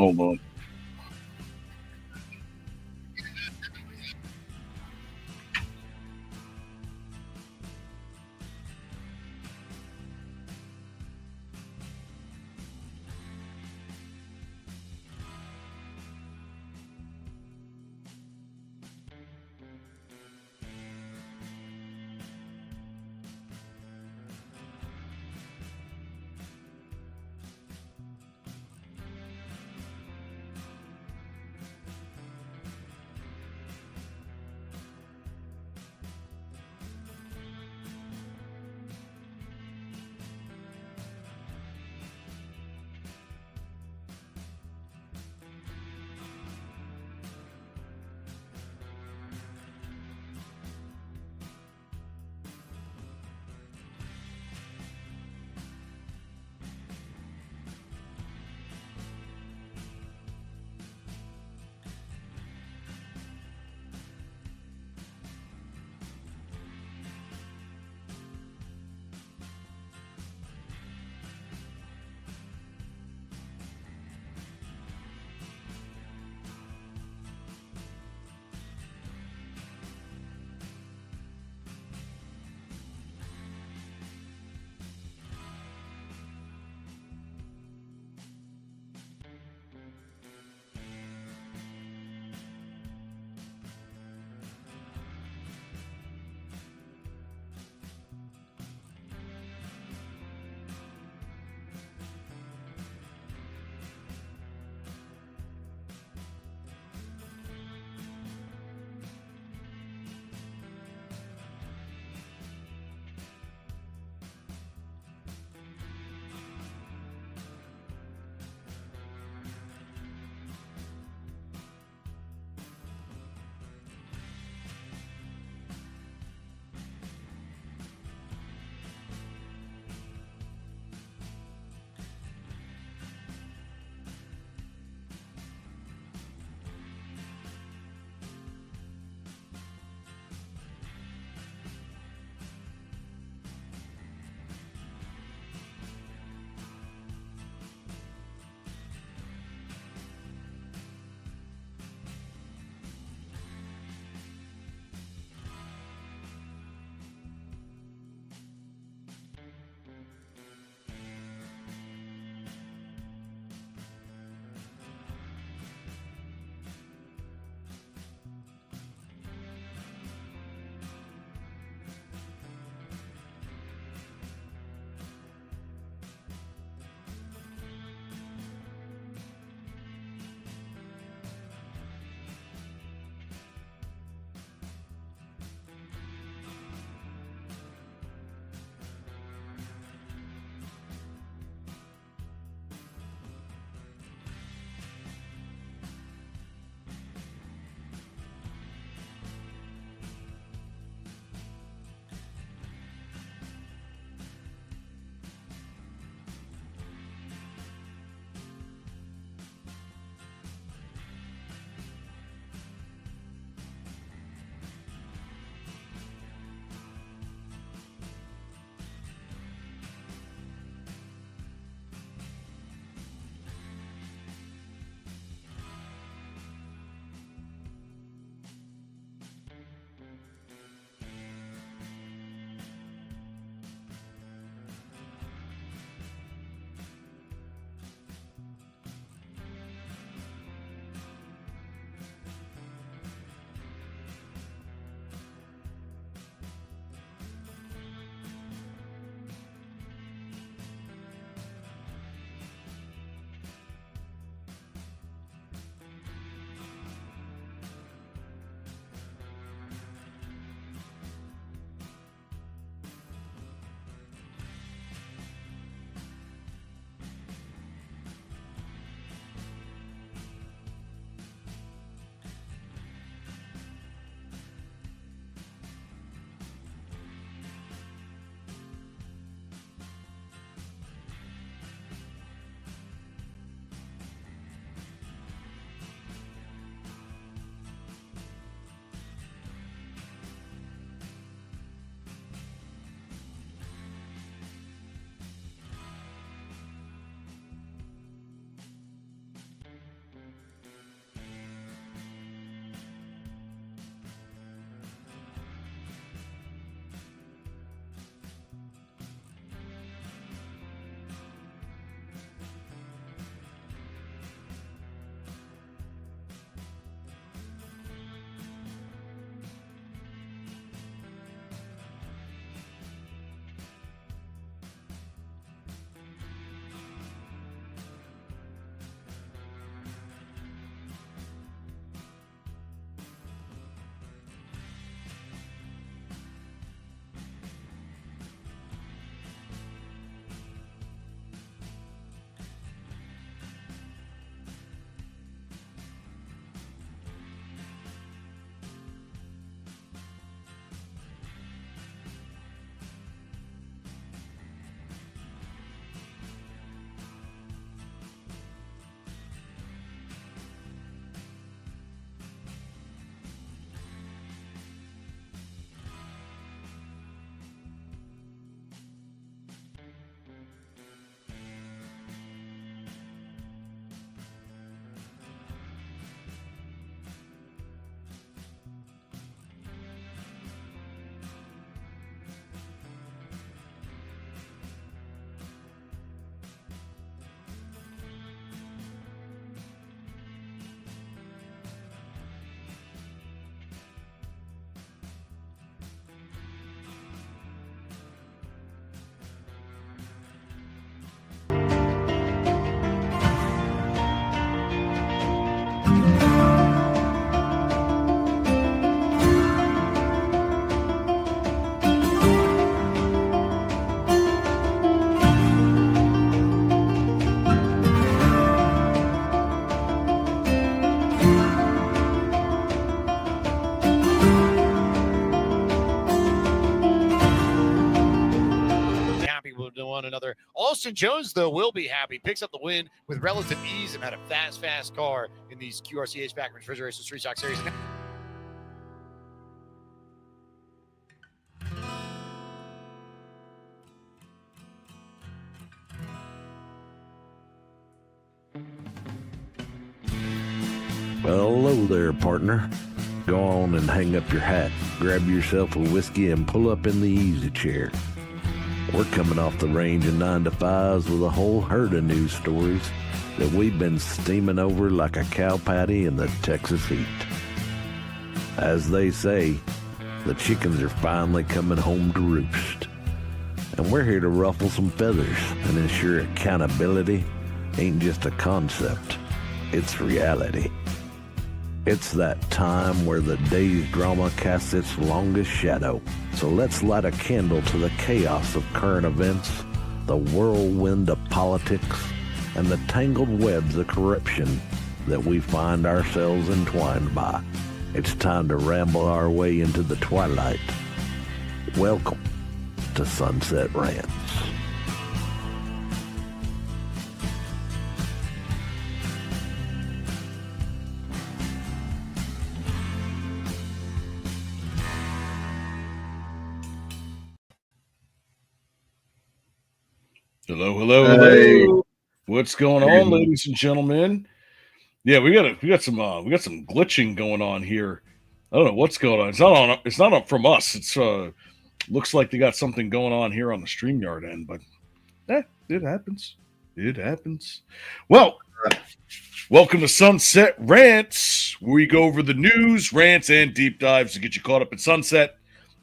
Oh Lord. other. Austin Jones, though, will be happy. Picks up the win with relative ease and had a fast car in these QRCH Backman Refrigeration Street Stock Series. Well, hello there, partner. Go on and hang up your hat, grab yourself a whiskey, and pull up in the easy chair. We're coming off the range of 9 to 5s with a whole herd of news stories that we've been steaming over like a cow patty in the Texas heat. As they say, the chickens are finally coming home to roost. And we're here to ruffle some feathers and ensure accountability ain't just a concept, it's reality. It's that time where the day's drama casts its longest shadow. So let's light a candle to the chaos of current events, the whirlwind of politics, and the tangled webs of corruption that we find ourselves entwined by. It's time to ramble our way into the twilight. Welcome to Sunset Rants. Hello. What's going on, ladies and gentlemen? Yeah, we got some glitching going on here. I don't know what's going on. It's not up from us. It's looks like they got something going on here on the StreamYard end, but it happens. It happens. Well, welcome to Sunset Rants, where we go over the news, rants, and deep dives to get you caught up in Sunset.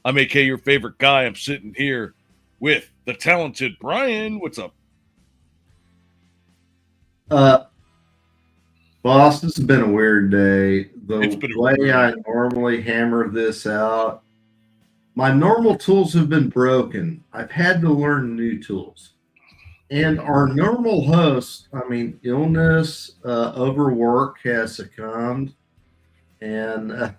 I'm AK, your favorite guy. I'm sitting here with the talented Brian. What's up? Boss, this has been a weird day. The way I normally hammer this out, my normal tools have been broken. I've had to learn new tools. And our normal host, illness, overwork has succumbed. And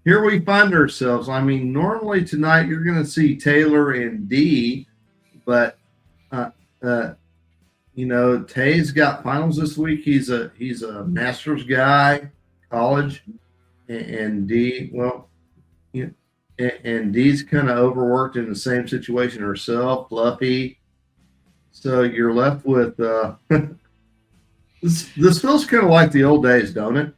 here we find ourselves. Normally tonight you're going to see Taylor and Dee, but Tay's got finals this week. He's a master's guy, college, and Dee, and Dee's kind of overworked in the same situation herself, Fluffy. So you're left with this feels kind of like the old days, don't it?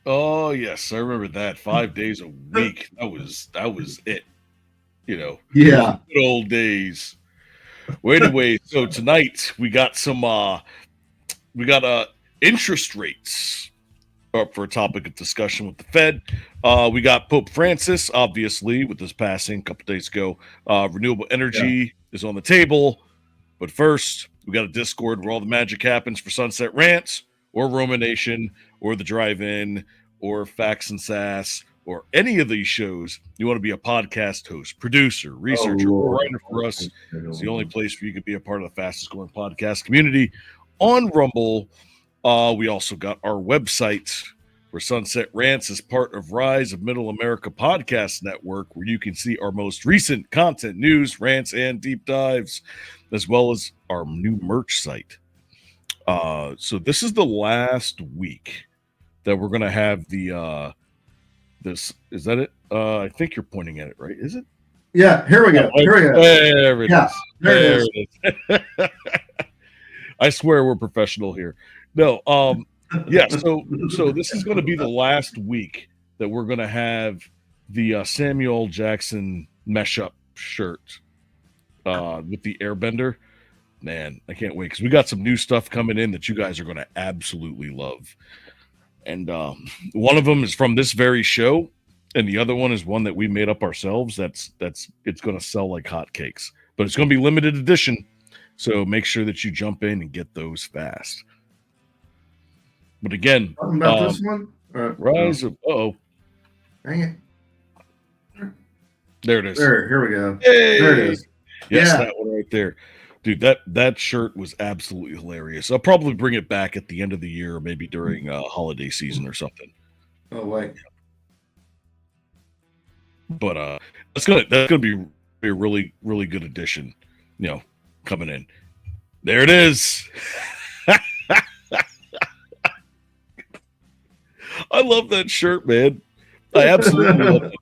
Oh yes, I remember that. 5 days a week. That was it. Yeah. Good old days. Well, anyway, so tonight we got interest rates up for a topic of discussion with the Fed. We got Pope Francis, obviously, with his passing a couple days ago. Renewable energy is on the table. But first, we got a Discord where all the magic happens for Sunset Rants, or Roman Nation, or The Drive-In, or Facts and Sass, or any of these shows. You want to be a podcast host, producer, researcher, or writer for us. It's the only place where you could be a part of the fastest growing podcast community on Rumble. We also got our website, where Sunset Rants is part of Rise of Middle America Podcast Network, where you can see our most recent content, news, rants, and deep dives, as well as our new merch site. So this is the last week that we're going to have the this. Is that it? I think you're pointing at it, right? Is it? Yeah, here we go. There it is. There it is. I swear we're professional here. No, yeah, so this is going to be the last week that we're going to have the Samuel Jackson mesh-up shirt with the Airbender. Man, I can't wait, because we got some new stuff coming in that you guys are going to absolutely love. And one of them is from this very show, and the other one is one that we made up ourselves. It's going to sell like hotcakes, but it's going to be limited edition. So make sure that you jump in and get those fast. But again, about this one, Rise of dang it! There it is. Here we go. Hey! There it is. Yes, that one right there, dude. That shirt was absolutely hilarious. I'll probably bring it back at the end of the year, maybe during holiday season or something. Oh wait. But that's gonna be a really, really good addition, coming in. There it is. I love that shirt, man. I absolutely love it.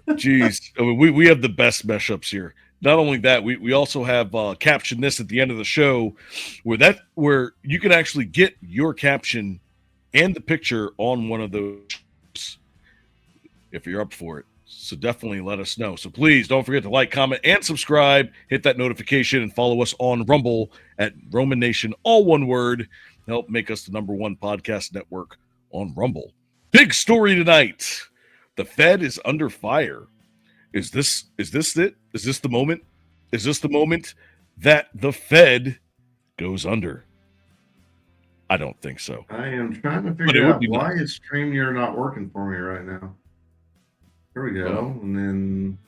Jeez. I mean, we have the best mashups here. Not only that, we also have Caption This at the end of the show where you can actually get your caption and the picture on one of those if you're up for it. So definitely let us know. So please don't forget to like, comment, and subscribe. Hit that notification and follow us on Rumble at Roman Nation, all one word. Help make us the #1 podcast network on Rumble. Big story tonight. The Fed is under fire. Is this it? Is this the moment? Is this the moment that the Fed goes under? I don't think so. I am trying to figure out why is StreamYard not working for me right now. Here we go. And then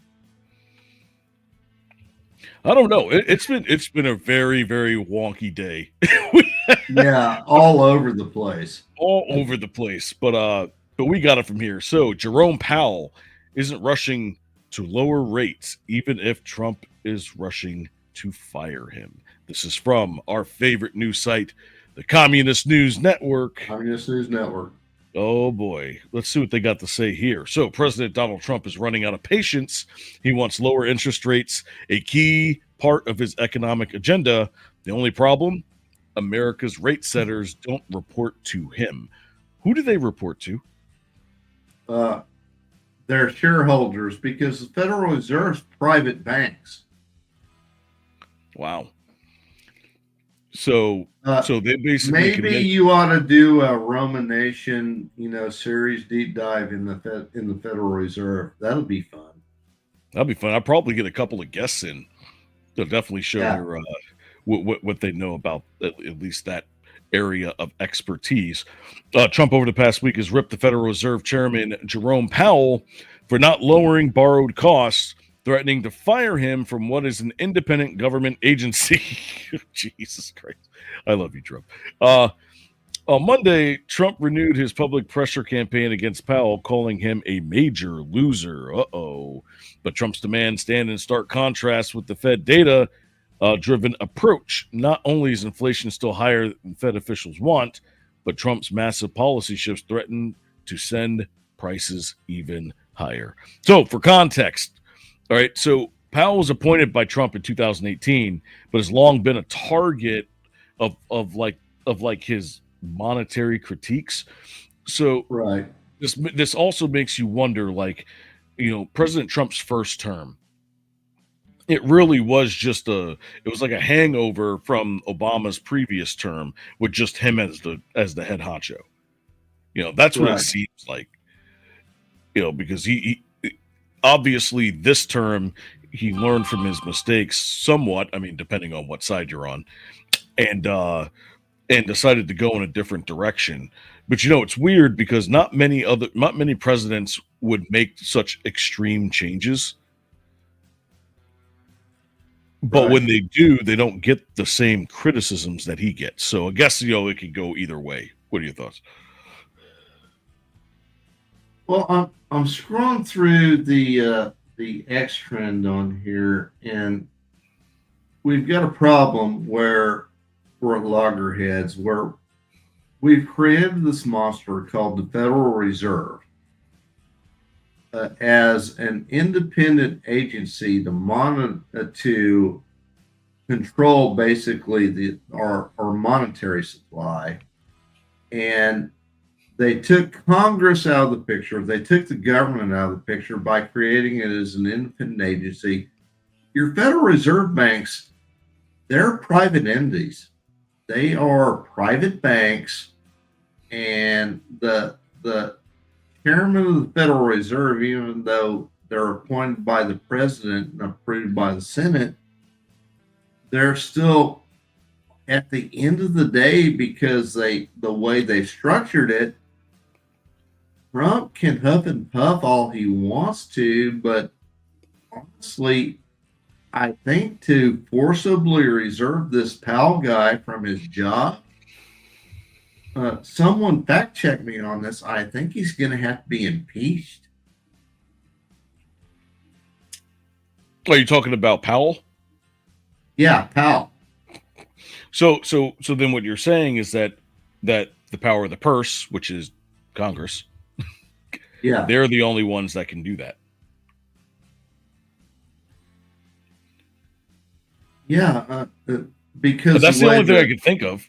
I don't know. It's been a very, very wonky day. Yeah, all over the place. All over the place. But we got it from here. So Jerome Powell isn't rushing to lower rates, even if Trump is rushing to fire him. This is from our favorite news site, the Communist News Network. Communist News Network. Oh, boy. Let's see what they got to say here. So President Donald Trump is running out of patience. He wants lower interest rates, a key part of his economic agenda. The only problem? America's rate setters don't report to him. Who do they report to? Their shareholders, because the Federal Reserve's private banks. Wow. So they basically maybe you ought to do a Roman Nation, series deep dive in the Federal Reserve. That'll be fun. That'll be fun. I'll probably get a couple of guests in. They'll definitely show their what they know about at least that area of expertise. Trump over the past week has ripped the Federal Reserve Chairman Jerome Powell for not lowering borrowed costs, threatening to fire him from what is an independent government agency. Jesus Christ. I love you, Trump. On Monday, Trump renewed his public pressure campaign against Powell, calling him a major loser. But Trump's demands stand in stark contrast with the Fed data driven approach. Not only is inflation still higher than Fed officials want, but Trump's massive policy shifts threaten to send prices even higher. So for context, all right, so Powell was appointed by Trump in 2018, but has long been a target of his monetary critiques. So right, this also makes you wonder, President Trump's first term, it really was just it was like a hangover from Obama's previous term with just him as the head honcho. That's what it seems like. Because he obviously this term he learned from his mistakes somewhat. I mean, depending on what side you're on, and decided to go in a different direction. But it's weird because not many presidents would make such extreme changes. But when they do, they don't get the same criticisms that he gets. So I guess it could go either way. What are your thoughts? Well, I'm scrolling through the X trend on here, and we've got a problem where we're at loggerheads, where we've created this monster called the Federal Reserve as an independent agency to control basically our monetary supply. And they took Congress out of the picture. They took the government out of the picture by creating it as an independent agency. Your Federal Reserve banks, they're private entities. They are private banks, and the chairman of the Federal Reserve, even though they're appointed by the president and approved by the Senate, they're still, at the end of the day, because the way they've structured it, Trump can huff and puff all he wants to, but honestly, I think to forcibly reserve this Powell guy from his job, someone fact check me on this. I think he's going to have to be impeached. Are you talking about Powell? Yeah, Powell. So then what you're saying is that the power of the purse, which is Congress, Yeah, they're the only ones that can do that. yeah, because But that's the only thing I can think of.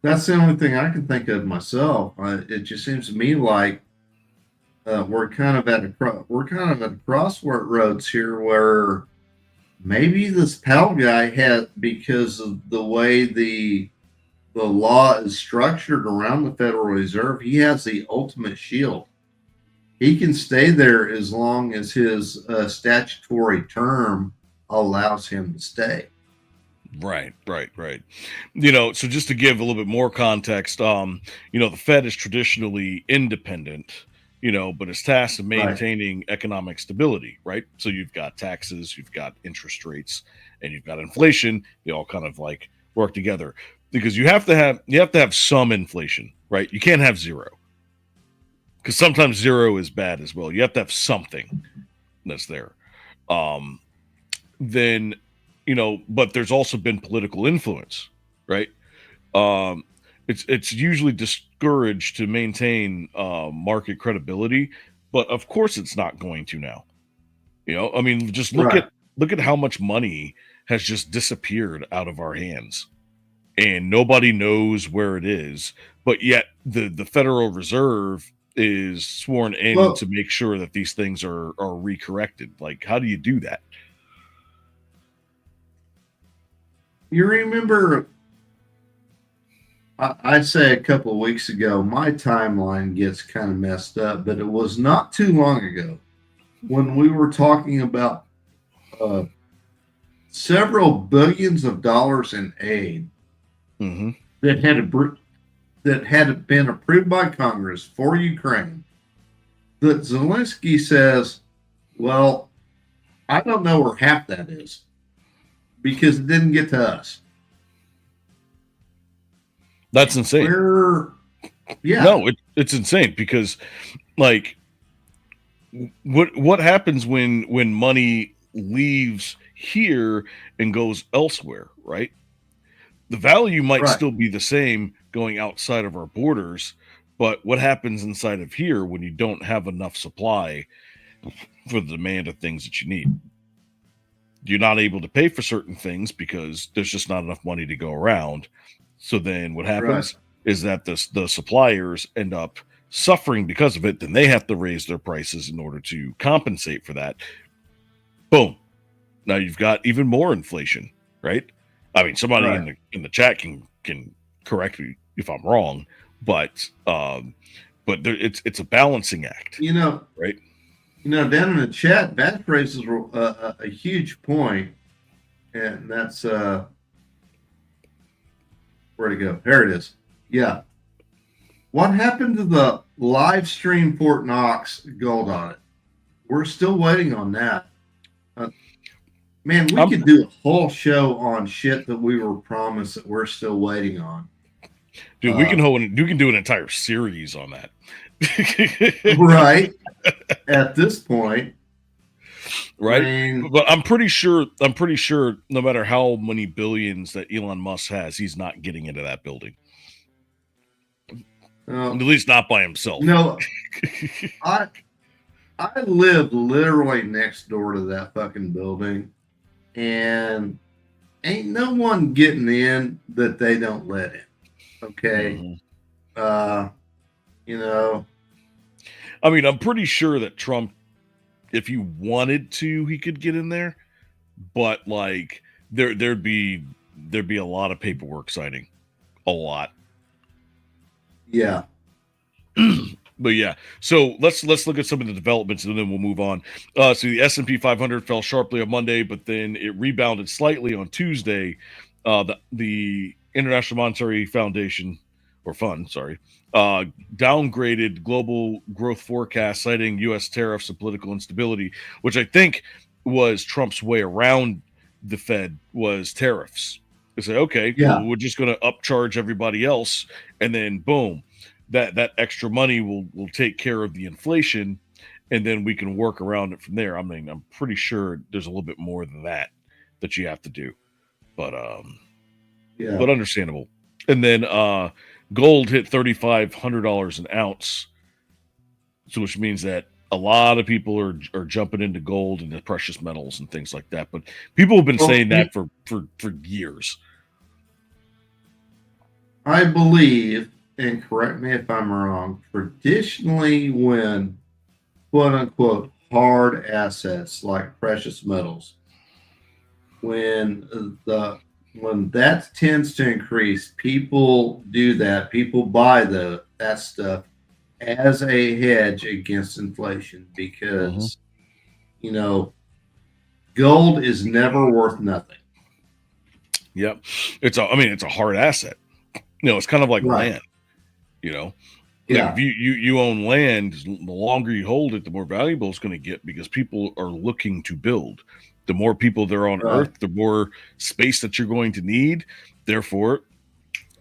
That's the only thing I can think of myself. It just seems to me like we're kind of at a crossroads here, where maybe this Powell guy had, because of the way the law is structured around the Federal Reserve, he has the ultimate shield. He can stay there as long as his statutory term allows him to stay. Right. So just to give a little bit more context, the Fed is traditionally independent, but it's tasked with maintaining economic stability, right? So you've got taxes, you've got interest rates, and you've got inflation. They all kind of like work together, because you have to have some inflation, right? You can't have zero, because sometimes zero is bad as well. You have to have something that's there. Then, but there's also been political influence, right? It's usually discouraged to maintain market credibility, but of course it's not going to now. I mean, just look at how much money has just disappeared out of our hands, and nobody knows where it is. But yet the Federal Reserve is sworn in to make sure that these things are recorrected. Like, how do you do that? You remember, I'd say a couple of weeks ago, my timeline gets kind of messed up, but it was not too long ago when we were talking about several billions of dollars in aid that had been approved by Congress for Ukraine, that Zelensky says, well, I don't know where half that is, because it didn't get to us. That's insane. No, it's insane, because like what happens when money leaves here and goes elsewhere, right? The value might still be the same going outside of our borders, but what happens inside of here when you don't have enough supply for the demand of things that you need? You're not able to pay for certain things because there's just not enough money to go around. So then what happens is that the suppliers end up suffering because of it. Then they have to raise their prices in order to compensate for that. Boom. Now you've got even more inflation, right? I mean, somebody in the chat can correct me if I'm wrong, but it's a balancing act, right? Down in the chat, that raises a huge point, and that's where to go. There it is. Yeah. What happened to the live stream Fort Knox gold audit? We're still waiting on that. Man, we could do a whole show on shit that we were promised that we're still waiting on. Dude, you can do an entire series on that. Right. At this point. Right. But I'm pretty sure no matter how many billions that Elon Musk has, he's not getting into that building. At least not by himself. No, I live literally next door to that fucking building, and ain't no one getting in that they don't let in. Okay. I mean, I'm pretty sure that Trump, if he wanted to, he could get in there, but like there'd be a lot of paperwork signing. A lot. Yeah. But yeah, so let's look at some of the developments and then we'll move on. So the S&P 500 fell sharply on Monday, but then it rebounded slightly on Tuesday. The International Monetary Fund, downgraded global growth forecast, citing U.S. tariffs and political instability, which I think was Trump's way around the Fed, was tariffs. They say, okay, well, we're just going to upcharge everybody else, and then boom, that extra money will take care of the inflation, and then we can work around it from there. I mean, I'm pretty sure there's a little bit more than that that you have to do. But Yeah. but understandable. And then gold hit $3,500 an ounce, so which means that a lot of people are jumping into gold and the precious metals and things like that. But people have been saying that for years. I believe, and correct me if I'm wrong, traditionally when quote unquote hard assets like precious metals, when that tends to increase, people do that. People buy that stuff as a hedge against inflation because gold is never worth nothing. Yep. It's a hard asset. It's kind of like Right. land, Like Yeah. if you own land, the longer you hold it, the more valuable it's going to get because people are looking to build. The more people there are on Right. Earth, the more space that you're going to need. Therefore,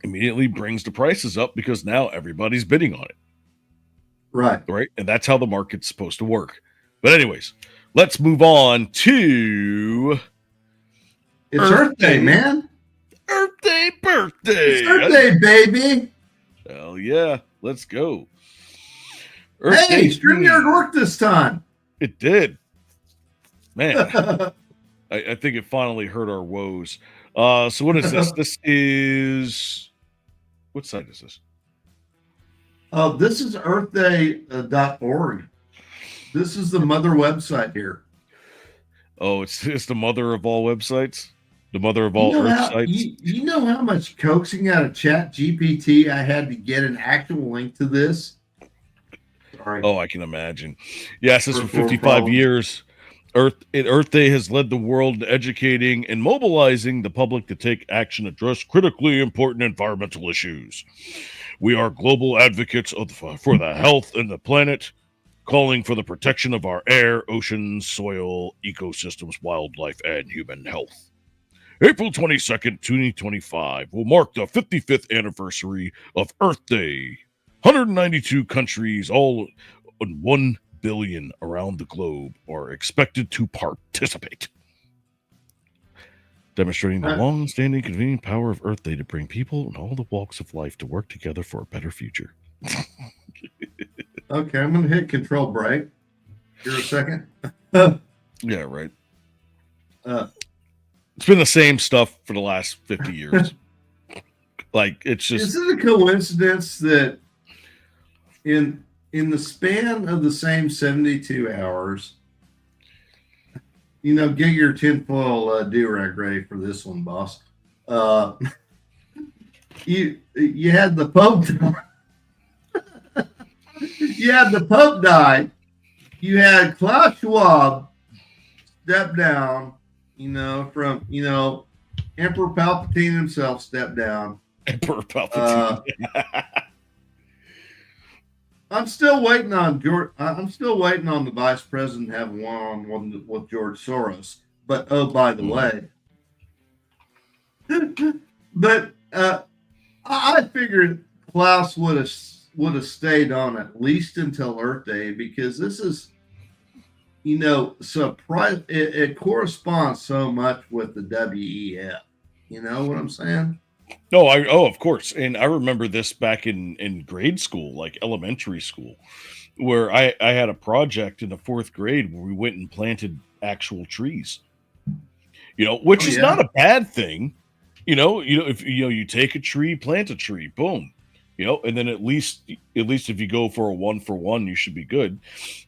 immediately brings the prices up because now everybody's bidding on it. Right. Right. And that's how the market's supposed to work. But anyways, let's move on to It's Earth Day, man. Earth Day birthday. It's Earth Day, baby. Hell yeah. Let's go. Hey, StreamYard worked this time. It did. Man, I think it finally heard our woes. So what is this? This is... What site is this? This is earthday.org. This is the mother website here. Oh, it's the mother of all websites? The mother of all Earth sites? You know how much coaxing out of ChatGPT I had to get an actual link to this? Sorry. Oh, I can imagine. Yes, this for 55 years. Earth Day has led the world in educating and mobilizing the public to take action to address critically important environmental issues. We are global advocates for the health of the planet, calling for the protection of our air, oceans, soil, ecosystems, wildlife, and human health. April 22nd, 2025 will mark the 55th anniversary of Earth Day. 192 countries, all on 1 billion around the globe, are expected to participate, demonstrating the long-standing convenient power of Earth Day to bring people in all the walks of life to work together for a better future. Okay, I'm going to hit control break. Here a second. Yeah, right. It's been the same stuff for the last 50 years. Like, it's just... Is it a coincidence that in the span of the same 72 hours, get your tinfoil do-rag ready for this one, boss. You had the Pope die. You had the Pope die. You had Klaus Schwab step down, from, Emperor Palpatine himself step down. Emperor Palpatine. I'm still waiting on the vice president having one-on-one with George Soros. But by the way, but I figured Klaus would have stayed on at least until Earth Day because this is, surprise. It corresponds so much with the WEF. You know what I'm saying? Of course. And I remember this back in grade school, like elementary school, where I had a project in the 4th grade where we went and planted actual trees, which is not a bad thing. If you take a tree, plant a tree, boom, and then at least if you go for a 1-for-1, you should be good.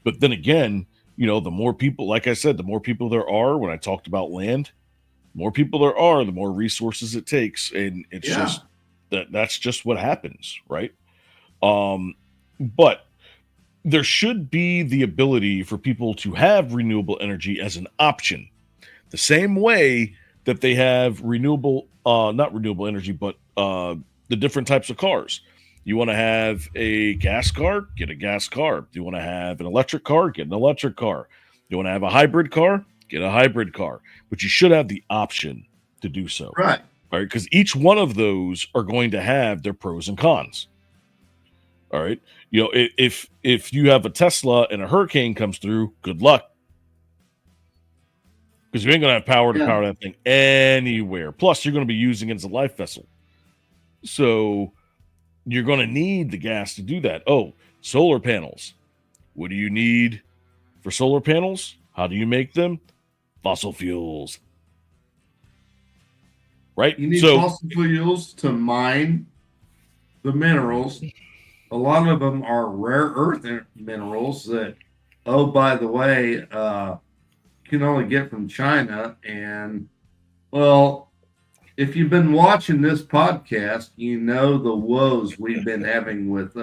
But then again, the more people, like I said, the more people there are, when I talked about land, more people there are, the more resources it takes. And it's just that's just what happens. Right. But there should be the ability for people to have renewable energy as an option, the same way that they have not renewable energy, but the different types of cars. You want to have a gas car, get a gas car. You want to have an electric car, get an electric car. You want to have a hybrid car, get a hybrid car. But you should have the option to do so. Right. All right. Because each one of those are going to have their pros and cons. All right. If you have a Tesla and a hurricane comes through, good luck. because you ain't going to have power to power that thing anywhere. Plus, you're going to be using it as a life vessel. So you're going to need the gas to do that. Oh, solar panels. What do you need for solar panels? How do you make them? Fossil fuels. Right? You need fossil fuels to mine the minerals. A lot of them are rare earth minerals that, oh, by the way, you can only get from China. And, well, if you've been watching this podcast, you know the woes we've been having with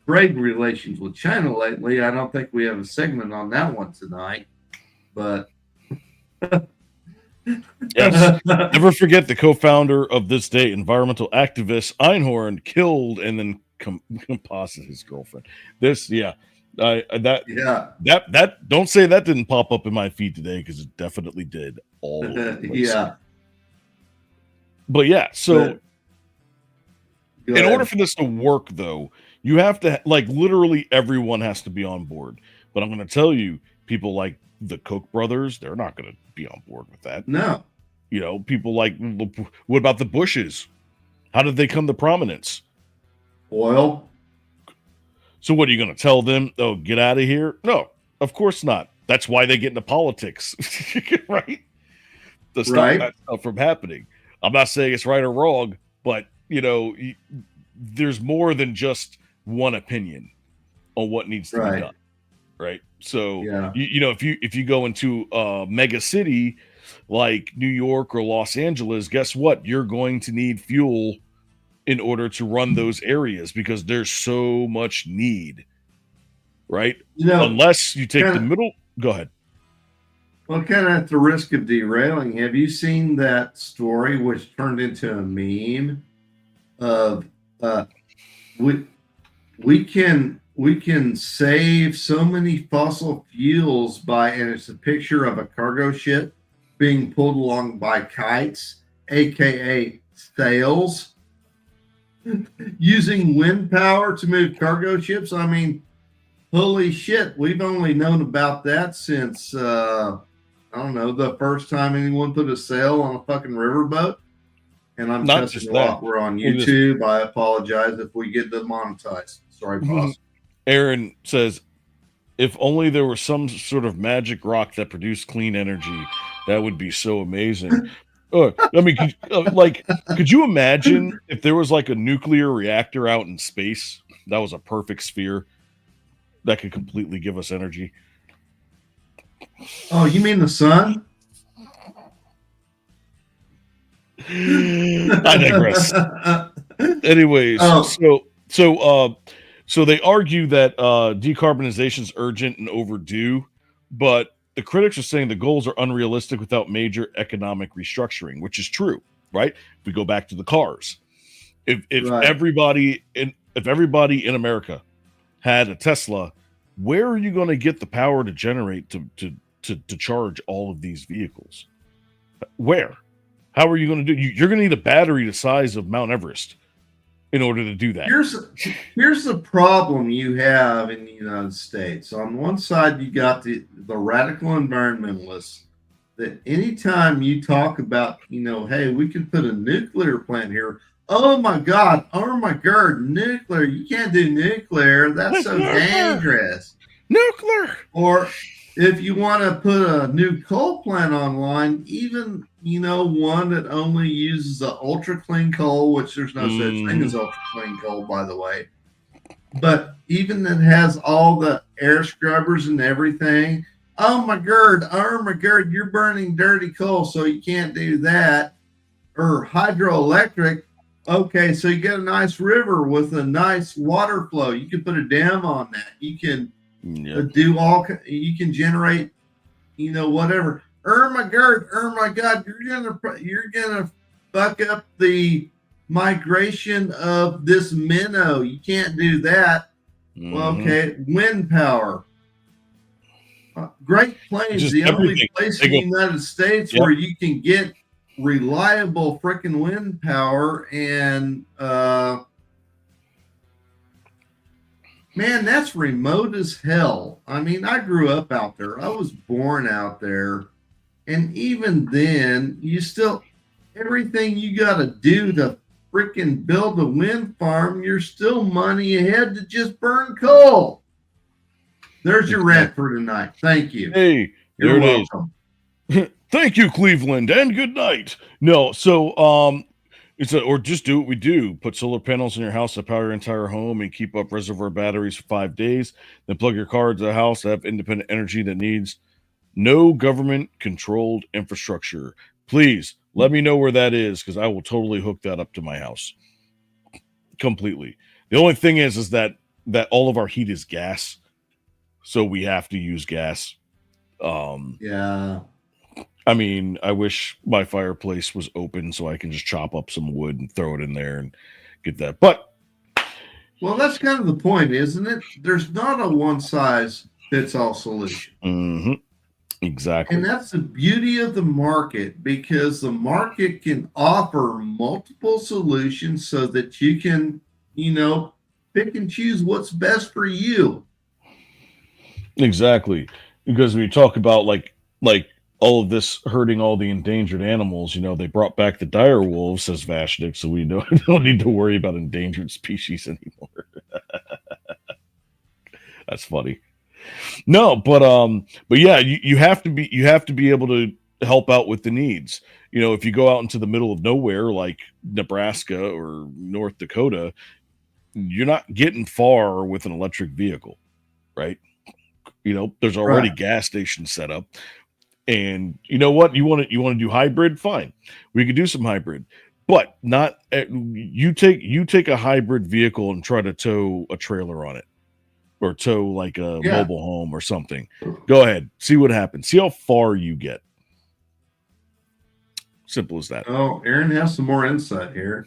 trade relations with China lately. I don't think we have a segment on that one tonight, but... Yes. Never forget the co-founder of this day, environmental activist Einhorn, killed and then composited his girlfriend. Don't say that didn't pop up in my feed today, because it definitely did. All over the place. But yeah, so in order for this to work, though, you have to, like, literally everyone has to be on board. But I'm going to tell you, people like the Koch brothers, they're not going to be on board with that. No. You know, people like, what about the Bushes? How did they come to prominence? Oil. So what are you going to tell them? Oh, get out of here? No, of course not. That's why they get into politics, right? To stop that stuff from happening. I'm not saying it's right or wrong, but, you know, there's more than just one opinion on what needs to be done, right? So, you know, if you go into a mega city like New York or Los Angeles, guess what? You're going to need fuel in order to run those areas, because there's so much need, right? You know, unless you take the middle. Go ahead. Well, kind of at the risk of derailing, have you seen that story which turned into a meme of we can save so many fossil fuels by, and it's a picture of a cargo ship being pulled along by kites, aka sails, using wind power to move cargo ships. I mean, holy shit, we've only known about that since I don't know, the first time anyone put a sail on a fucking riverboat. And I'm not just that. We're on YouTube. I apologize if we get demonetized. Sorry, boss. Aaron says, if only there was some sort of magic rock that produced clean energy, that would be so amazing. I mean, could you imagine if there was like a nuclear reactor out in space that was a perfect sphere that could completely give us energy? Oh, you mean the sun? I digress. Anyways, so they argue that decarbonization is urgent and overdue, but the critics are saying the goals are unrealistic without major economic restructuring, which is true, right? If we go back to the cars, if everybody in America had a Tesla, where are you going to get the power to generate to charge all of these vehicles? Where? How are you going to do? You're going to need a battery the size of Mount Everest in order to do that. Here's the problem you have in the United States. On one side, you got the radical environmentalists that anytime you talk about, hey, we can put a nuclear plant here. Oh my God, nuclear. You can't do nuclear. That's so dangerous. Nuclear. Or if you want to put a new coal plant online, even one that only uses the ultra clean coal, which there's no such thing as ultra clean coal, by the way. But even that has all the air scrubbers and everything. Oh my God, you're burning dirty coal, so you can't do that. Or hydroelectric. Okay, so you get a nice river with a nice water flow. You can put a dam on that. You can do you can generate, whatever. Oh my God, you're gonna fuck up the migration of this minnow. You can't do that. Well, okay, wind power. Great Plains, the only place in the United States where you can get reliable freaking wind power, and man, that's remote as hell. I mean, I grew up out there. I was born out there. And even then, everything you got to do to freaking build a wind farm, you're still money ahead to just burn coal. There's your rant for tonight. Thank you. Hey, you're welcome. Thank you, Cleveland, and good night. No, so or just do what we do. Put solar panels in your house to power your entire home and keep up reservoir batteries for 5 days. Then plug your car into the house to have independent energy that needs no government-controlled infrastructure. Please let me know where that is, because I will totally hook that up to my house completely. The only thing is that all of our heat is gas, so we have to use gas. Yeah. I mean, I wish my fireplace was open so I can just chop up some wood and throw it in there and get that. But well, that's kind of the point, isn't it? There's not a one-size-fits-all solution. Mm-hmm. Exactly. And that's the beauty of the market, because the market can offer multiple solutions so that you can, pick and choose what's best for you. Exactly. Because when you talk about like all of this hurting all the endangered animals, they brought back the dire wolves, says Vashnik, so we don't need to worry about endangered species anymore. That's funny. No, but yeah, you have to be able to help out with the needs. If you go out into the middle of nowhere like Nebraska or North Dakota, you're not getting far with an electric vehicle, right? There's already gas stations set up. And you know what? You want to do hybrid? Fine. We could do some hybrid. But not you take a hybrid vehicle and try to tow a trailer on it, or tow like a mobile home or something. Go ahead. See what happens. See how far you get. Simple as that. Oh, Aaron has some more insight here.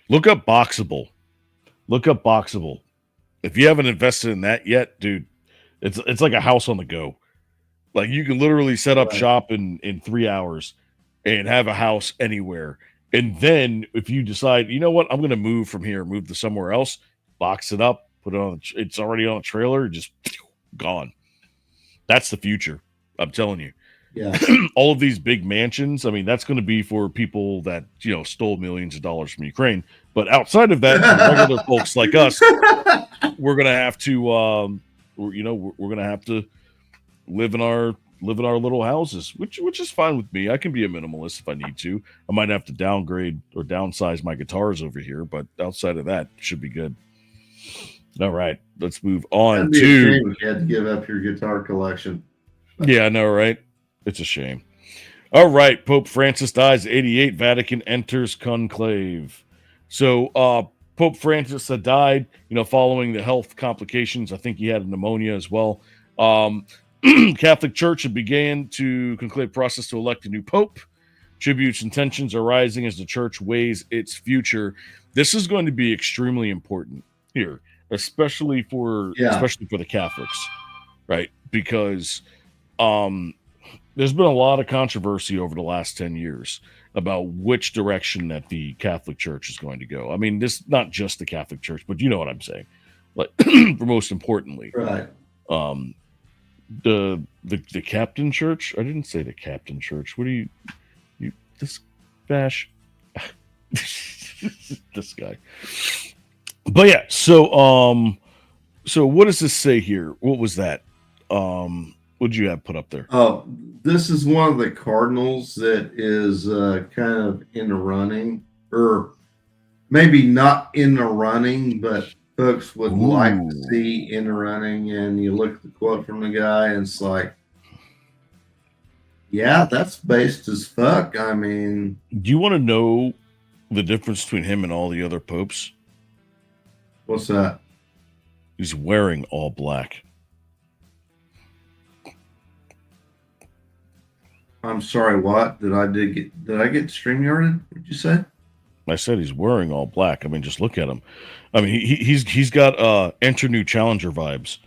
Look up Boxable. If you haven't invested in that yet, dude, it's like a house on the go. Like, you can literally set up shop in 3 hours and have a house anywhere. And then if you decide, you know what, I'm going to move from here, move to somewhere else, box it up, put it on, it's already on a trailer, just gone. That's the future. I'm telling you. Yeah. All of these big mansions, I mean, that's going to be for people that, stole millions of dollars from Ukraine. But outside of that, for regular folks like us, we're going to have to, we're going to have to live in our little houses, which is fine with me. I can be a minimalist if I need to. I might have to downgrade or downsize my guitars over here, but outside of that, should be good. All right, let's move on to. You had to give up your guitar collection. Yeah, I know, right? It's a shame. All right, Pope Francis dies at 88. Vatican enters conclave. So Pope Francis had died, following the health complications. I think he had pneumonia as well. Catholic Church had began to conclave process to elect a new pope. Tributes and tensions are rising as the church weighs its future. This is going to be extremely important here, especially for the Catholics, right? Because there's been a lot of controversy over the last 10 years about which direction that the Catholic Church is going to go. I mean, this not just the Catholic Church, but you know what I'm saying. Like, most importantly, right? The Captain Church. I didn't say the Captain Church. What do you this Bash? This guy. But yeah, so what does this say here? What was that? What did you have put up there? Oh, this is one of the cardinals that is kind of in the running, or maybe not in the running, but folks would like to see in the running. And you look at the quote from the guy, and it's like, yeah, that's based as fuck. I mean, do you want to know the difference between him and all the other popes? What's that? He's wearing all black. I'm sorry, what? Did I get StreamYarded? What did you say? I said he's wearing all black. I mean, just look at him. I mean, he's got Enter New Challenger vibes.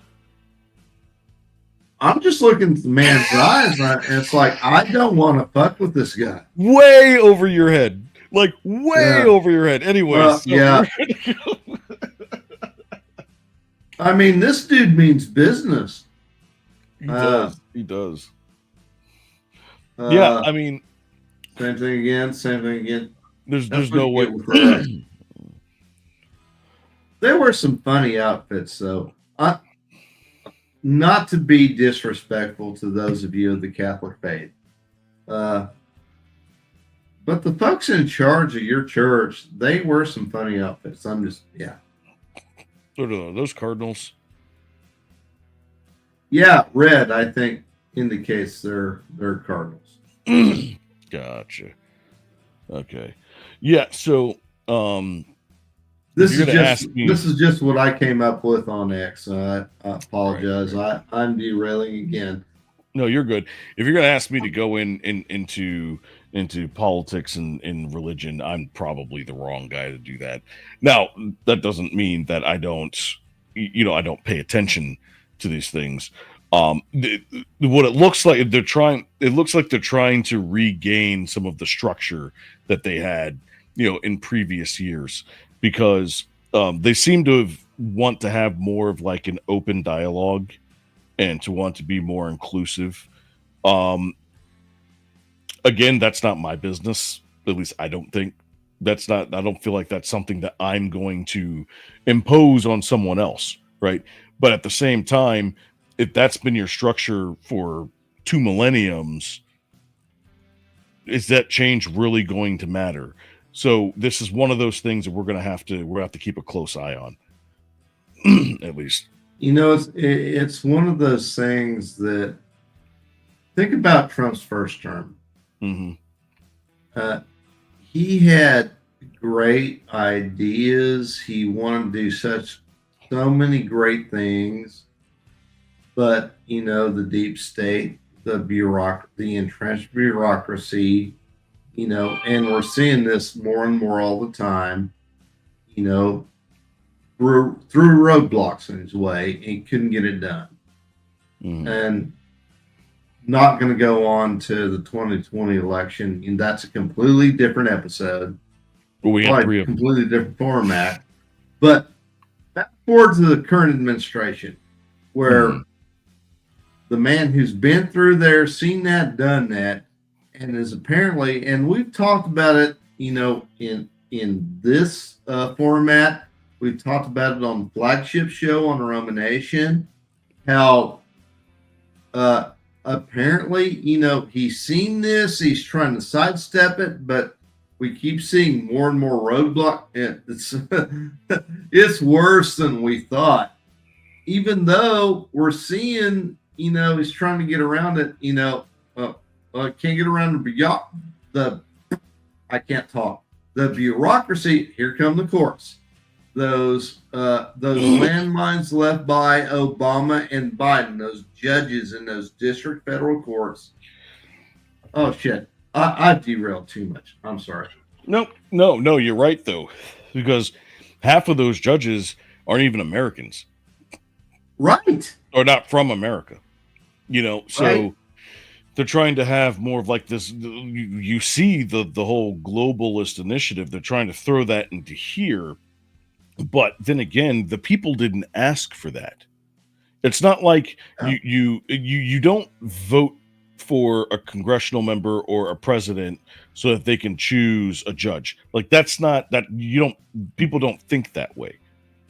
I'm just looking at the man's eyes, and it's like, I don't want to fuck with this guy. Way over your head. Like, way over your head. Anyways. Yeah. I mean, this dude means business. He does. He does. Uh, Yeah, I mean, same thing again. there's That's no what way. you get with there were some funny outfits, though. Not to be disrespectful to those of you of the Catholic faith, but the folks in charge of your church, they wear some funny outfits. I'm just, yeah. What are those Cardinals? Yeah, red, I think, indicates they're Cardinals. Gotcha. Okay. Yeah, so this is just what I came up with on X. I apologize. Right. I'm derailing again. No, you're good. If you're going to ask me to go into politics and religion, I'm probably the wrong guy to do that. Now, that doesn't mean that I don't pay attention to these things. What it looks like it looks like they're trying to regain some of the structure that they had, in previous years, because they seem to want to have more of like an open dialogue and to want to be more inclusive. Again, that's not my business. At least I don't think I don't feel like that's something that I'm going to impose on someone else. Right. But at the same time, if that's been your structure for 2 millenniums, is that change really going to matter? So this is one of those things that we're going to have to keep a close eye on, at least. It's one of those things that, think about Trump's first term. Mm-hmm. He had great ideas. He wanted to do so many great things, but the deep state, the entrenched bureaucracy, and we're seeing this more and more all the time. Threw roadblocks in his way and couldn't get it done. Mm-hmm. And not going to go on to the 2020 election, and that's a completely different episode. Well, we have 3 of them. Completely different format. But fast forward to the current administration, where the man who's been through there, seen that, done that, and is apparently, and we've talked about it, in this format. We've talked about it on the flagship show on Roman Nation, how apparently, he's seen this, he's trying to sidestep it, but we keep seeing more and more roadblock. It's worse than we thought. Even though we're seeing, he's trying to get around it, can't get around I can't talk. The bureaucracy, here come the courts. Those landmines left by Obama and Biden, those judges in those district federal courts. Oh shit. I've derailed too much. I'm sorry. No, you're right though. Because half of those judges aren't even Americans. Right. Or not from America. So right. They're trying to have more of like this. You see the whole globalist initiative. They're trying to throw that into here. But then again, the people didn't ask for that. It's not like you don't vote for a congressional member or a president so that they can choose a judge. Like that's not that people don't think that way.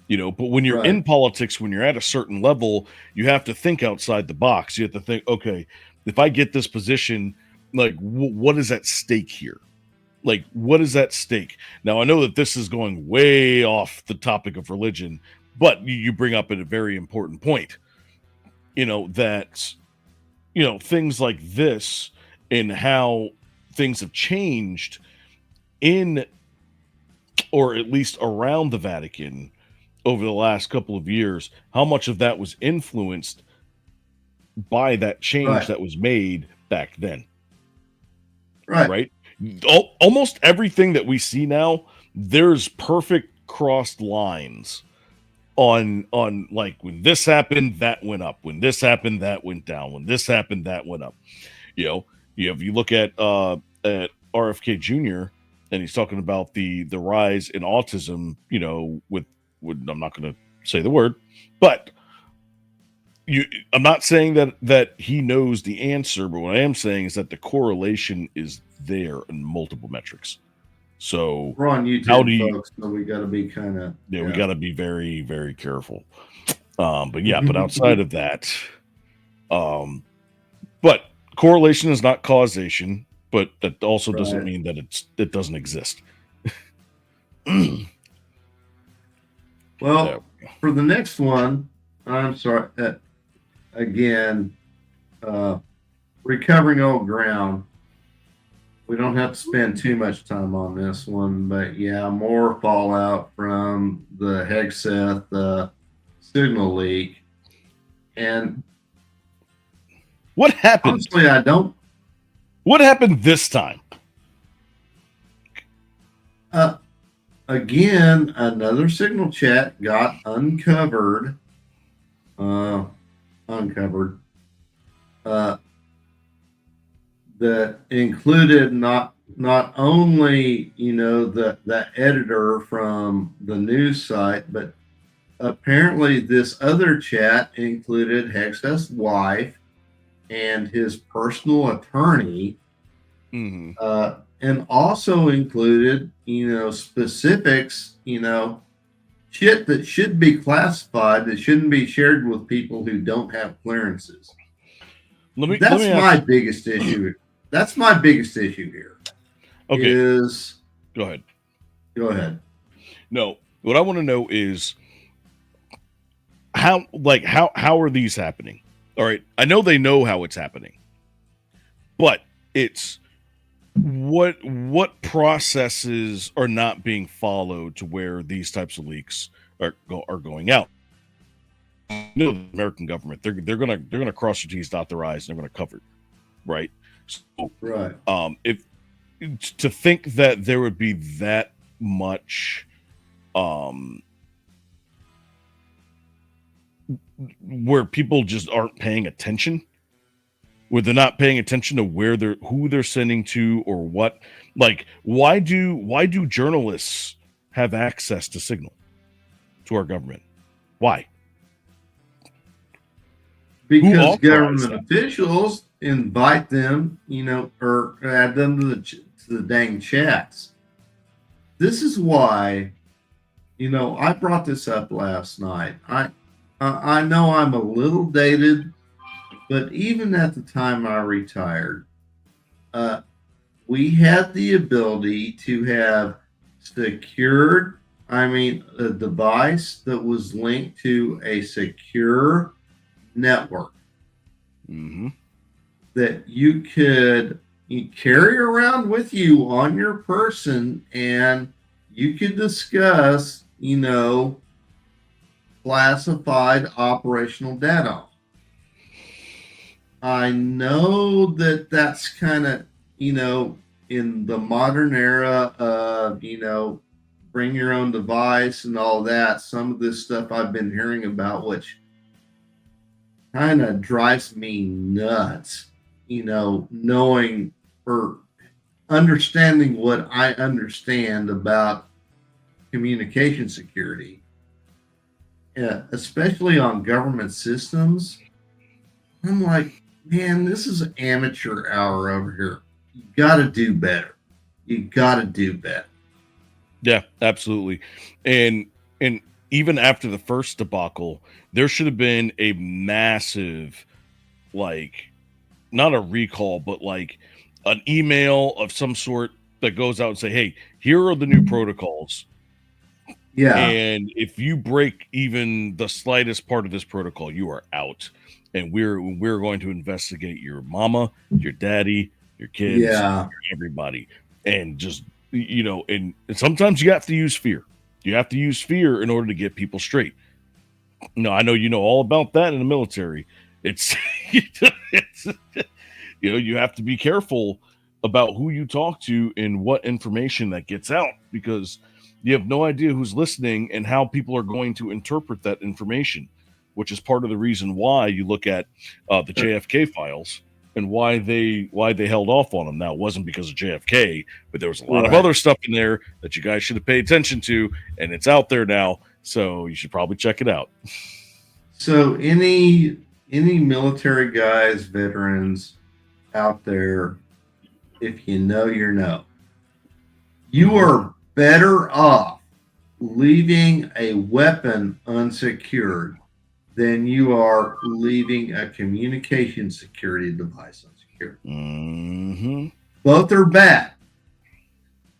But when you're in politics, when you're at a certain level, you have to think outside the box. You have to think, okay, if I get this position, like what is at stake here? Like, what is at stake? Now, I know that this is going way off the topic of religion, but you bring up a very important point, that, things like this and how things have changed in, or at least around the Vatican over the last couple of years, how much of that was influenced by that change that was made back then. Right? Almost everything that we see now, there's perfect crossed lines on like when this happened, that went up. When this happened, that went down. When this happened, that went up. You look at RFK Jr. and he's talking about the rise in autism, with I'm not going to say the word, but I'm not saying that he knows the answer, but what I am saying is that the correlation is there in multiple metrics. So we're on YouTube, folks, so we got to be kind of we got to be very, very careful. But outside of that, but correlation is not causation, but that also doesn't mean that it doesn't exist. Well, for the next one, I'm sorry. Again, recovering old ground. We don't have to spend too much time on this one, but yeah, more fallout from the Hegseth signal leak. And what happened? Honestly, I don't. What happened this time? Again, another signal chat got uncovered. That included not only the editor from the news site, but apparently this other chat included Hegseth's wife and his personal attorney, and also included specifics, shit that should be classified, that shouldn't be shared with people who don't have clearances. That's my biggest issue. That's my biggest issue here. Okay. Go ahead. No, what I want to know is how are these happening? All right, I know they know how it's happening, but it's what processes are not being followed to where these types of leaks are going out. The American government, they're gonna cross your T's, dot their I's, and they're gonna cover it, right? So, right. If to think that there would be that much, where people just aren't paying attention, where they're not paying attention to who they're sending to or what. Like, why do journalists have access to signal to our government? Why? Because government officials invite them, or add them to the dang chats. This is why, I brought this up last night. I know I'm a little dated, but even at the time I retired, we had the ability to have secured, a device that was linked to a secure network that you could carry around with you on your person, and you could discuss, classified operational data. I know that that's kind of, in the modern era of, bring your own device and all that. Some of this stuff I've been hearing about, which kind of drives me nuts, knowing or understanding what I understand about communication security, especially on government systems. I'm like, man, this is an amateur hour over here. You got to do better. Yeah, absolutely. And even after the first debacle, there should have been a massive, not a recall, but an email of some sort that goes out and say, hey, here are the new protocols. Yeah. And if you break even the slightest part of this protocol, you are out. And we're going to investigate your mama, your daddy, your kids, everybody. And just, and sometimes you have to use fear. You have to use fear in order to get people straight. No, I know you know all about that in the military. It's, you have to be careful about who you talk to and what information that gets out, because you have no idea who's listening and how people are going to interpret that information, which is part of the reason why you look at the JFK files and why they held off on them. Now, it wasn't because of JFK, but there was a lot of other stuff in there that you guys should have paid attention to, and it's out there now, so you should probably check it out. So any any military guys, veterans out there, if you know, you know. You are better off leaving a weapon unsecured than you are leaving a communication security device unsecured. Mm-hmm. Both are bad.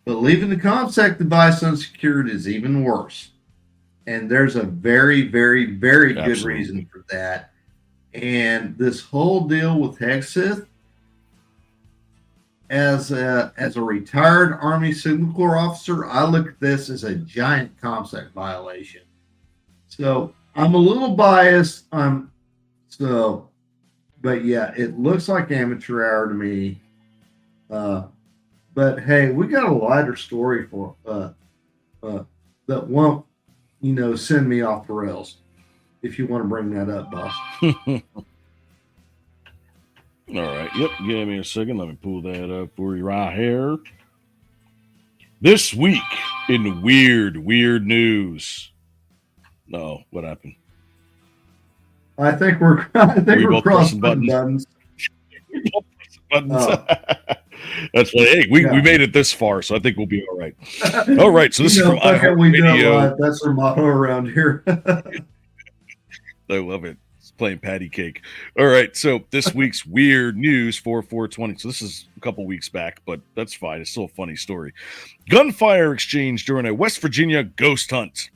But leaving the ComSec device unsecured is even worse. And there's a very, very, very good reason for that. And this whole deal with Hexith, as a retired Army Signal Corps officer, I look at this as a giant ComSec violation. So I'm a little biased. But yeah, it looks like amateur hour to me. But hey, we got a lighter story for that won't, send me off the rails. If you want to bring that up, boss. All right. Yep. Give me a second. Let me pull that up for you right here. This week in weird news. No, what happened? I think we're crossing buttons. Buttons. Oh. That's why, hey, we made it this far, so I think we'll be all right. All right, so this is from iHeartRadio. That's our motto around here. I love it. It's playing patty cake. All right, so this week's weird news for 420. So this is a couple weeks back, but that's fine. It's still a funny story. Gunfire exchange during a West Virginia ghost hunt.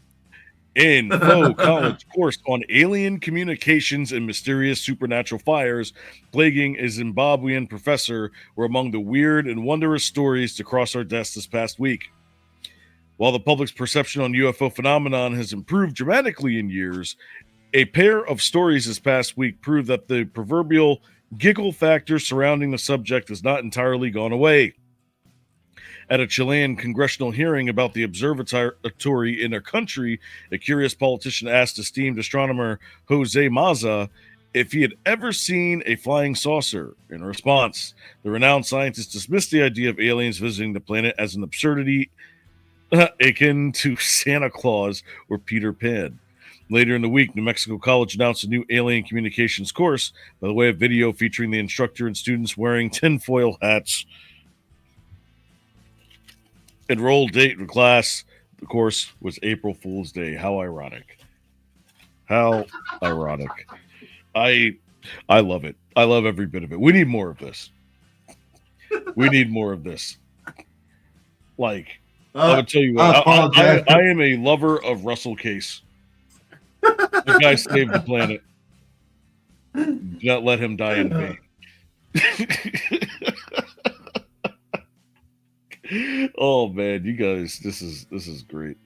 Info college course on alien communications and mysterious supernatural fires plaguing a Zimbabwean professor were among the weird and wondrous stories to cross our desks this past week. While the public's perception on UFO phenomenon has improved dramatically in years, a pair of stories this past week proved that the proverbial giggle factor surrounding the subject has not entirely gone away. At a Chilean congressional hearing about the observatory in their country, a curious politician asked esteemed astronomer Jose Maza if he had ever seen a flying saucer. In response, the renowned scientist dismissed the idea of aliens visiting the planet as an absurdity akin to Santa Claus or Peter Pan. Later in the week, New Mexico College announced a new alien communications course by the way of video featuring the instructor and students wearing tinfoil hats. Enrolled date for class, the course was April Fool's Day. How ironic. How ironic. I love it. I love every bit of it. We need more of this. We need more of this. Like, I would tell you what, I am a lover of Russell Case. The guy saved the planet. Do not let him die in vain. Oh man, you guys, this is great.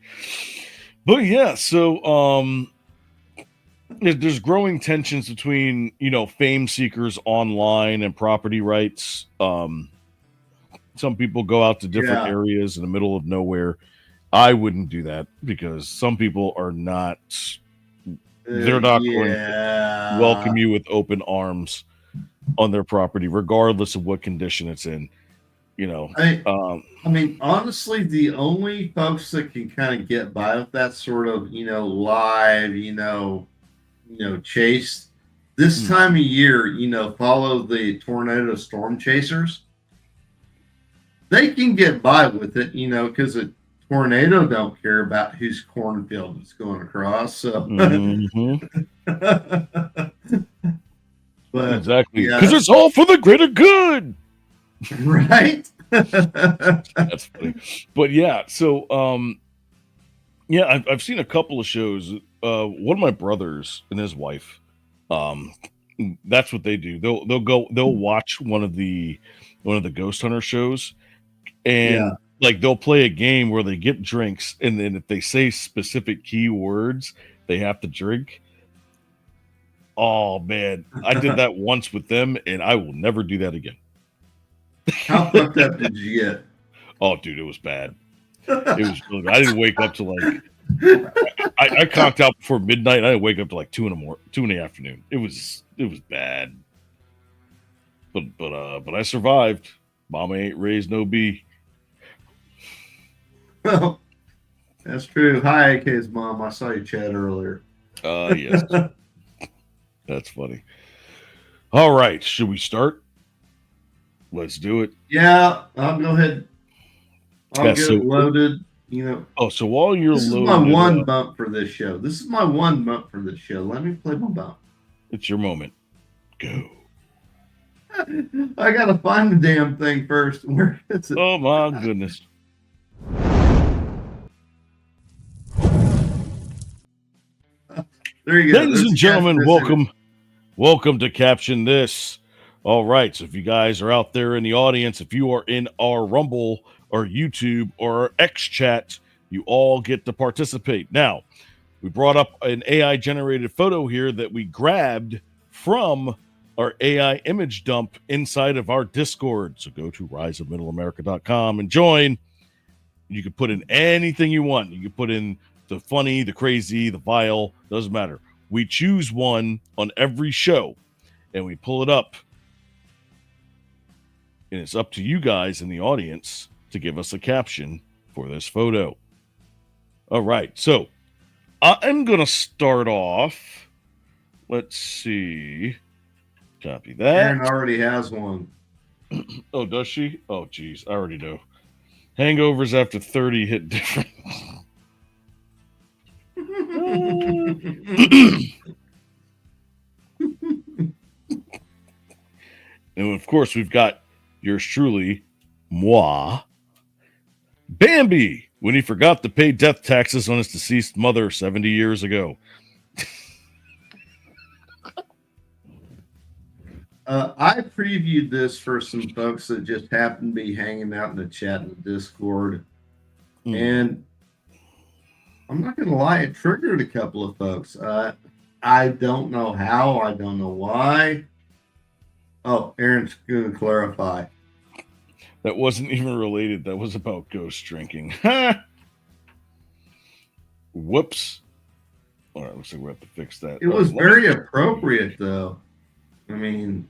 But yeah, so there's growing tensions between fame seekers online and property rights. Some people go out to different areas in the middle of nowhere. I wouldn't do that because some people are not. They're not going to welcome you with open arms on their property, regardless of what condition it's in. I mean, honestly, the only folks that can kind of get by with that sort of, live, chase this time of year, follow the tornado storm chasers. They can get by with it, because a tornado don't care about whose cornfield it's going across. So, but exactly, because it's all for the greater good. Right. That's funny. But yeah, so I've seen a couple of shows. One of my brothers and his wife, that's what they do. They'll watch one of the ghost hunter shows, and like they'll play a game where they get drinks, and then if they say specific keywords, they have to drink. Oh man, I did that once with them, and I will never do that again. How fucked up did you get? Oh, dude, it was bad. It was really bad. I didn't wake up to like I conked out before midnight. I didn't wake up to like 2 in the afternoon. It was bad. But I survived. Mama ain't raised no bee. Well, that's true. Hi, AK's mom. I saw you chat earlier. Yes. That's funny. All right. Should we start? Let's do it. Yeah, I'll go ahead. I'll get it loaded. So while you're this is my one bump for this show. Let me play my bump. It's your moment. Go. I gotta find the damn thing first. Where is it? Oh my goodness. There you go. Ladies and gentlemen, welcome to Caption This. All right, so if you guys are out there in the audience, if you are in our Rumble or YouTube or our X chat, you all get to participate. Now, we brought up an AI-generated photo here that we grabbed from our AI image dump inside of our Discord. So go to riseofmiddleamerica.com and join. You can put in anything you want. You can put in the funny, the crazy, the vile, doesn't matter. We choose one on every show and we pull it up. And it's up to you guys in the audience to give us a caption for this photo. All right, so I'm going to start off. Let's see. Copy that. Aaron already has one. Oh, does she? Oh, geez, I already know. Hangovers after 30 hit different. And of course, we've got yours truly, moi. Bambi, when he forgot to pay death taxes on his deceased mother 70 years ago. I previewed this for some folks that just happened to be hanging out in the chat in the Discord. And I'm not going to lie, it triggered a couple of folks. I don't know how. I don't know why. Oh, Aaron's going to clarify. That wasn't even related. That was about ghost drinking. Whoops. All right, looks like we have to fix that. It was very appropriate, though. I mean...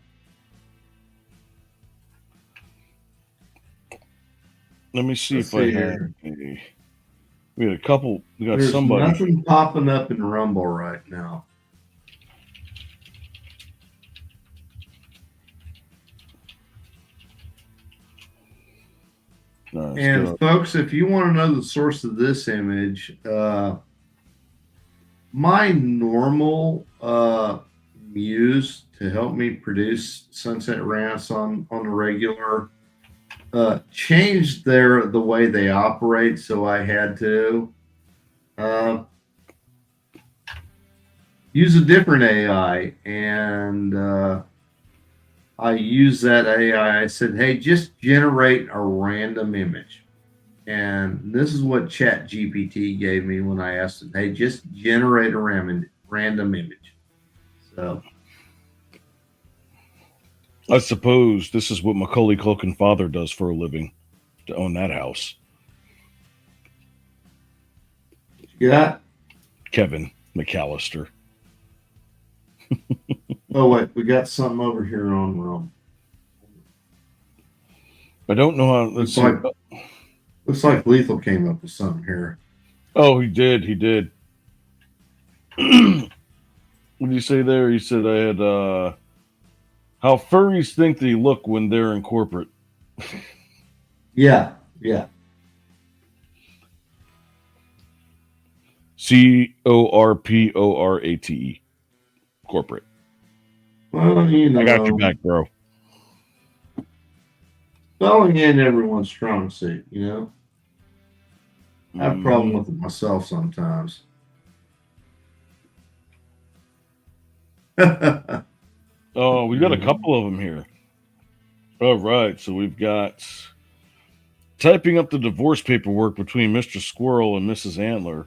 Let me see if I have a... We had a couple. We got There's somebody. Nothing popping up in Rumble right now. And folks, if you want to know the source of this image, my normal muse to help me produce Sunset Rants on the regular changed the way they operate, so I had to use a different AI, and I used that AI. I said, hey, just generate a random image. And this is what ChatGPT gave me when I asked it, hey, just generate a random image. So I suppose this is what Macaulay Culkin father does for a living, to own that house. Yeah. Kevin McAllister. Oh, wait, we got something over here on Rome. I don't know how. Let's see. Looks like Lethal came up with something here. Oh, he did. He did. What did you say there? He said I had how furries think they look when they're in corporate. Yeah. CORPORATE. Corporate. Well, I got your back, bro. Spelling in everyone's strong suit, I have a problem with it myself sometimes. Oh, we got a couple of them here. All right, so we've got typing up the divorce paperwork between Mr. Squirrel and Mrs. Antler.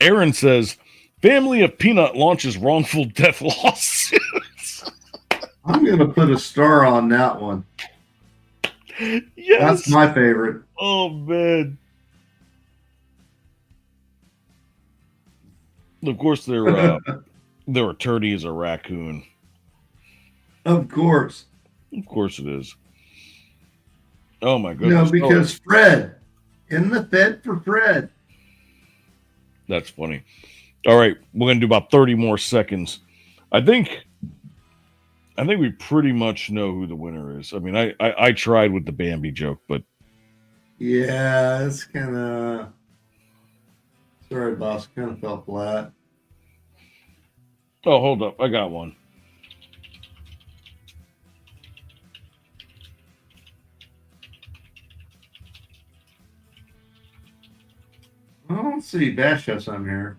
Aaron says, family of Peanut launches wrongful death lawsuits. I'm going to put a star on that one. Yes. That's my favorite. Oh, man. Of course, their attorney is a raccoon. Of course. Of course it is. Oh, my goodness. Because Fred. In the Fed for Fred. That's funny. All right, we're gonna do about 30 more seconds. I think we pretty much know who the winner is. I mean, I tried with the Bambi joke, but yeah, it's kind of sorry, boss. Kind of fell flat. oh, hold up, I got one. I don't see Bash Chefs on here.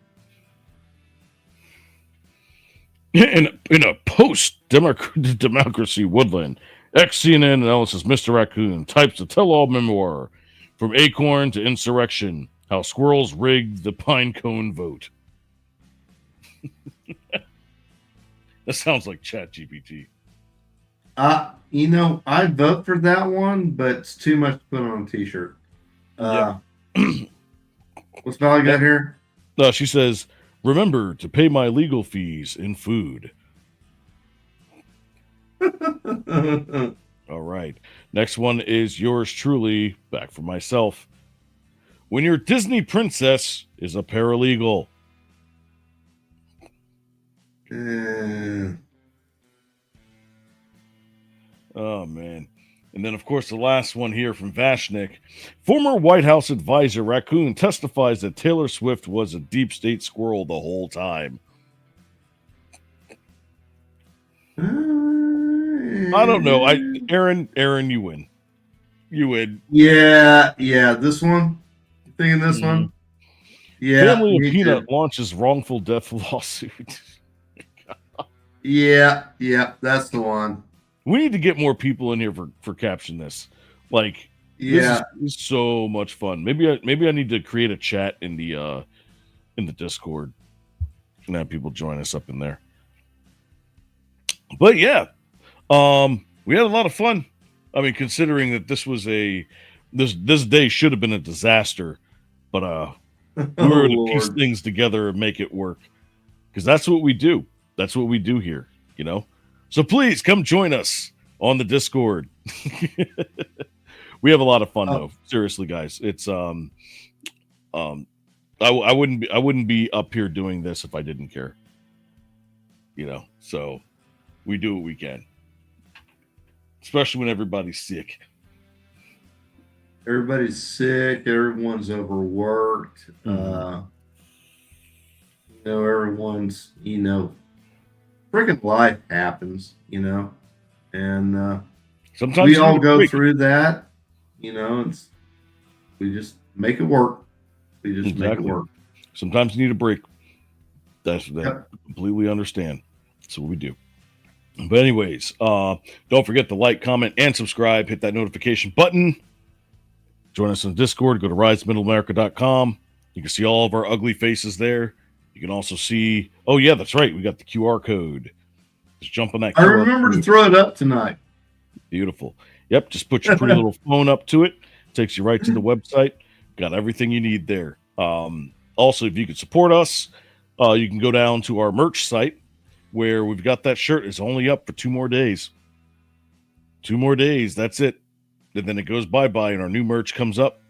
In a post-democracy woodland, ex-CNN analysis Mr. Raccoon types a tell-all memoir from acorn to insurrection, how squirrels rigged the pinecone vote. That sounds like ChatGPT. I'd vote for that one, but it's too much to put on a t-shirt. What's Valley got here? She says, remember to pay my legal fees in food. All right. Next one is yours truly, back for myself. When your Disney princess is a paralegal. Oh, man. And then, of course, the last one here from Vashnik. Former White House advisor Raccoon testifies that Taylor Swift was a deep state squirrel the whole time. I don't know. Aaron, you win. You win. Yeah. This one? You thinking this one? Yeah. Family of Peanut launches wrongful death lawsuit. Yeah, that's the one. We need to get more people in here for Caption This. Like, this is so much fun. Maybe I need to create a chat in the Discord and have people join us up in there. But yeah, we had a lot of fun. I mean, considering that this was this day should have been a disaster, but we were able to piece things together and make it work, because that's what we do. That's what we do here, you know. So please come join us on the Discord. We have a lot of fun though. Seriously, guys, it's I wouldn't be up here doing this if I didn't care. You know, so we do what we can, especially when everybody's sick. Everybody's sick. Everyone's overworked. Everyone's freaking life happens, and sometimes we all go through that, we just make it work. We just make it work. Sometimes you need a break. That's that. Completely understand. That's what we do. But anyways, don't forget to like, comment, and subscribe. Hit that notification button. Join us on Discord. Go to RiseMiddleAmerica.com. You can see all of our ugly faces there. You can also see, oh yeah, that's right. We got the QR code. Just jump on that. I remember to throw it up tonight. Beautiful. Yep. Just put your pretty little phone up to it. Takes you right to the website. Got everything you need there. Also, if you could support us, you can go down to our merch site where we've got that shirt. It's only up for 2 more days. 2 more days. That's it. And then it goes bye-bye and our new merch comes up.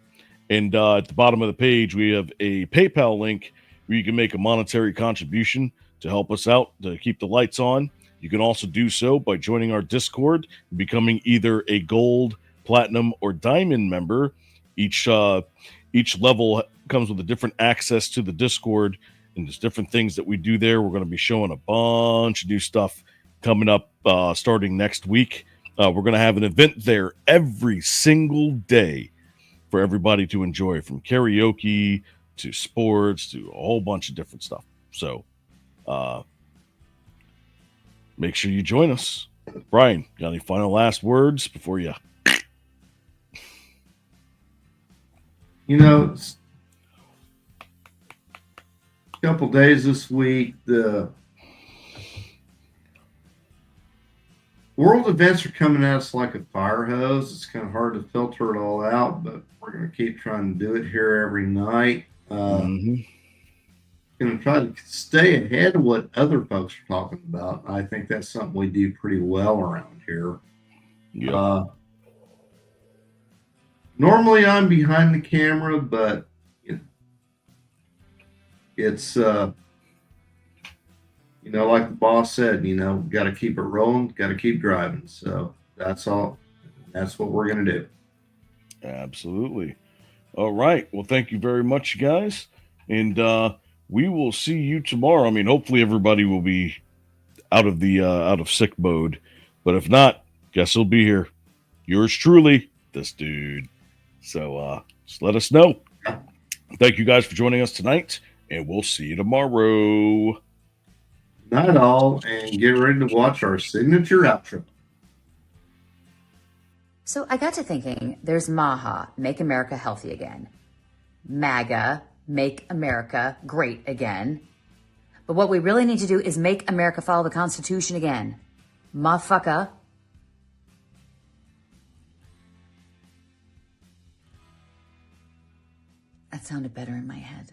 And at the bottom of the page, we have a PayPal link where you can make a monetary contribution to help us out, to keep the lights on. You can also do so by joining our Discord, becoming either a gold, platinum, or diamond member. Each level comes with a different access to the Discord, and there's different things that we do there. We're going to be showing a bunch of new stuff coming up starting next week. We're going to have an event there every single day for everybody to enjoy, from karaoke to sports to a whole bunch of different stuff. So make sure you join us. Brian, got any final last words before you? A couple days this week, the world events are coming at us like a fire hose. It's kind of hard to filter it all out, but we're going to keep trying to do it here every night. Going to try to stay ahead of what other folks are talking about. I think that's something we do pretty well around here. Yeah. Normally I'm behind the camera, but It's like the boss said, got to keep it rolling, got to keep driving. So that's all. That's what we're gonna do. Absolutely. All right. Well, thank you very much, guys, and we will see you tomorrow. I mean, hopefully everybody will be out of sick mode, but if not, guess he'll be here. Yours truly, this dude. So just let us know. Thank you guys for joining us tonight, and we'll see you tomorrow. Not all, and get ready to watch our signature outro. So I got to thinking, there's MAHA, Make America Healthy Again. MAGA, Make America Great Again. But what we really need to do is make America follow the Constitution again. Motherfucker. That sounded better in my head.